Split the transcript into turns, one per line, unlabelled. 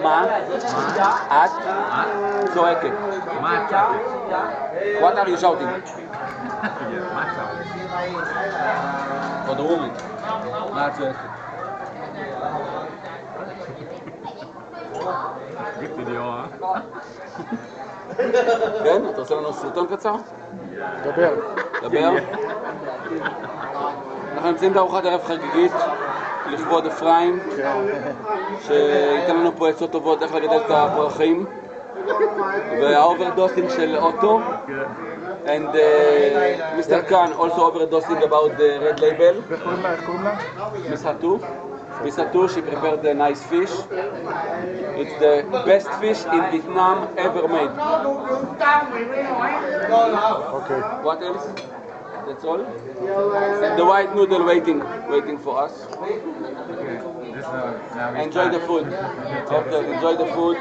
מה? את? צועקת.
מה את צועקת?
What are you shouting?
מה את צועקת?
For the woman. מה את צועקת?
Good video,
כן? אתה עושה לנו סרטון קצר?
דבר.
דבר. אנחנו נמצאים בארוחת ערב חגיגית לכבוד אפרים, שייתן לנו פה עצות טובות איך לגדל את הפרחים, והאוברדוסינג של אוטו, and Mr. Khan also overdosing about the red label.
איך קוראים לה?
Miss Hatu. Miss Hatu, she prepared a nice fish. It's the best fish in Vietnam ever made.
אוקיי.
What else? That's all? And the white noodle waiting for us. Enjoy the food. Okay, enjoy the food.